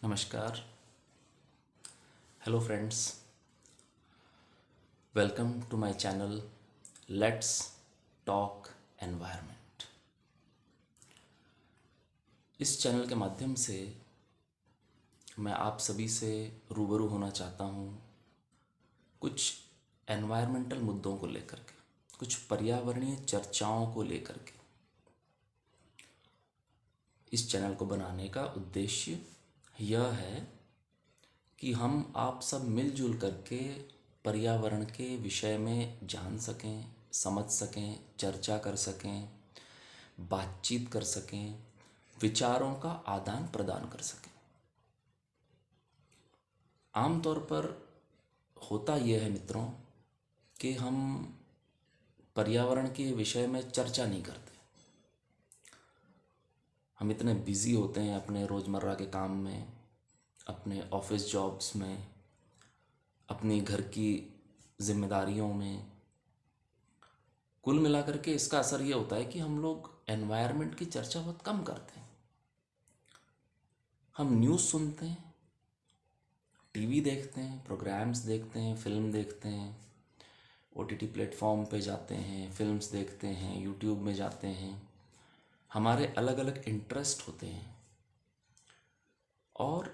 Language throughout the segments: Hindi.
नमस्कार। Hello friends, welcome to my channel let's talk environment. इस चैनल के माध्यम से मैं आप सभी से रूबरू होना चाहता हूँ कुछ एनवायरमेंटल मुद्दों को लेकर के, कुछ पर्यावरणीय चर्चाओं को लेकर के। इस चैनल को बनाने का उद्देश्य यह है कि हम आप सब मिलजुल करके पर्यावरण के विषय में जान सकें, समझ सकें, चर्चा कर सकें, बातचीत कर सकें, विचारों का आदान प्रदान कर सकें। आमतौर पर होता यह है मित्रों कि हम पर्यावरण के विषय में चर्चा नहीं करते। हम इतने बिजी होते हैं अपने रोज़मर्रा के काम में, अपने ऑफिस जॉब्स में, अपनी घर की जिम्मेदारियों में। कुल मिलाकर के इसका असर ये होता है कि हम लोग एनवायरनमेंट की चर्चा बहुत कम करते हैं। हम न्यूज़ सुनते हैं, टीवी देखते हैं, प्रोग्राम्स देखते हैं, फिल्म देखते हैं, ओटीटी प्लेटफॉर्म पे जाते हैं, फिल्म्स देखते हैं, यूट्यूब में जाते हैं। हमारे अलग अलग इंटरेस्ट होते हैं और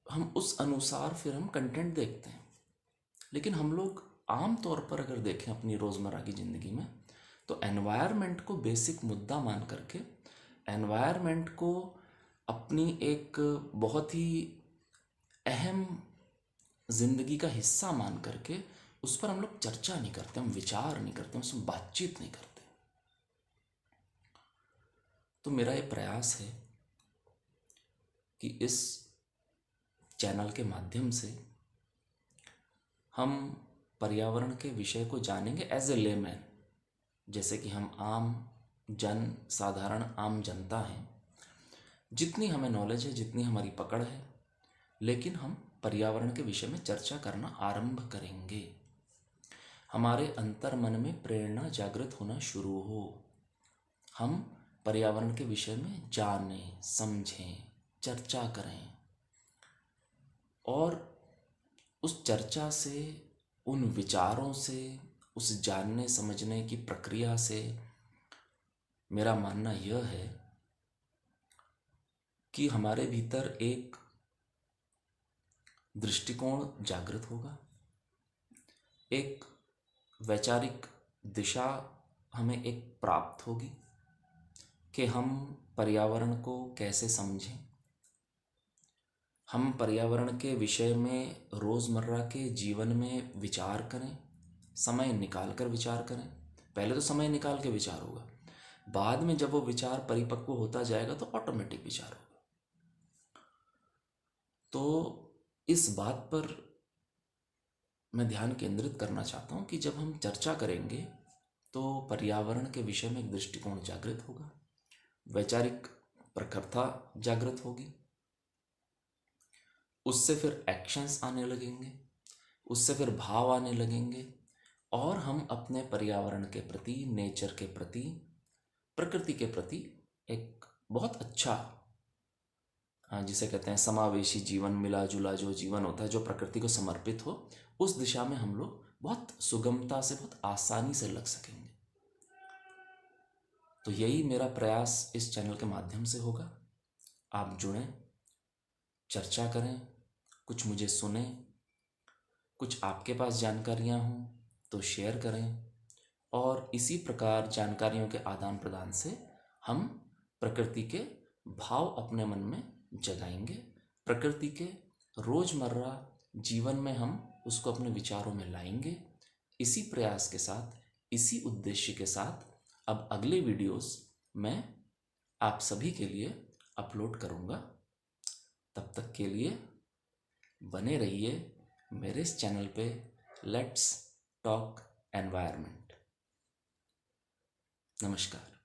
हम उस अनुसार फिर हम कंटेंट देखते हैं। लेकिन हम लोग आम तौर पर अगर देखें अपनी रोज़मर्रा की ज़िंदगी में, तो एनवायरनमेंट को बेसिक मुद्दा मान करके, एनवायरनमेंट को अपनी एक बहुत ही अहम ज़िंदगी का हिस्सा मान करके उस पर हम लोग चर्चा नहीं करते, हम विचार नहीं करते, उसमें बातचीत नहीं करते। तो मेरा ये प्रयास है कि इस चैनल के माध्यम से हम पर्यावरण के विषय को जानेंगे एज ए लेमैन, जैसे कि हम आम जन, साधारण आम जनता हैं। जितनी हमें नॉलेज है, जितनी हमारी पकड़ है, लेकिन हम पर्यावरण के विषय में चर्चा करना आरंभ करेंगे। हमारे अंतर मन में प्रेरणा जागृत होना शुरू हो, हम पर्यावरण के विषय में जानें, समझें, चर्चा करें और उस चर्चा से, उन विचारों से, उस जानने समझने की प्रक्रिया से मेरा मानना यह है कि हमारे भीतर एक दृष्टिकोण जागृत होगा, एक वैचारिक दिशा हमें एक प्राप्त होगी कि हम पर्यावरण को कैसे समझें, हम पर्यावरण के विषय में रोज़मर्रा के जीवन में विचार करें, समय निकाल कर विचार करें। पहले तो समय निकाल के विचार होगा, बाद में जब वो विचार परिपक्व होता जाएगा तो ऑटोमेटिक विचार होगा। तो इस बात पर मैं ध्यान केंद्रित करना चाहता हूँ कि जब हम चर्चा करेंगे तो पर्यावरण के विषय में एक दृष्टिकोण जागृत होगा, वैचारिक प्रखरता जागृत होगी, उससे फिर एक्शंस आने लगेंगे, उससे फिर भाव आने लगेंगे और हम अपने पर्यावरण के प्रति, नेचर के प्रति, प्रकृति के प्रति एक बहुत अच्छा, जिसे कहते हैं समावेशी जीवन, मिला जुला जो जीवन होता है, जो प्रकृति को समर्पित हो, उस दिशा में हम लोग बहुत सुगमता से, बहुत आसानी से लग सकेंगे। तो यही मेरा प्रयास इस चैनल के माध्यम से होगा। आप जुड़ें, चर्चा करें, कुछ मुझे सुने, कुछ आपके पास जानकारियां हों तो शेयर करें और इसी प्रकार जानकारियों के आदान प्रदान से हम प्रकृति के भाव अपने मन में जगाएंगे। प्रकृति के रोज़मर्रा जीवन में हम उसको अपने विचारों में लाएंगे। इसी प्रयास के साथ, इसी उद्देश्य के साथ अब अगले वीडियोस मैं आप सभी के लिए अपलोड करूँगा। तब तक के लिए बने रहिए मेरे इस चैनल पे लेट्स टॉक एनवायरनमेंट। नमस्कार।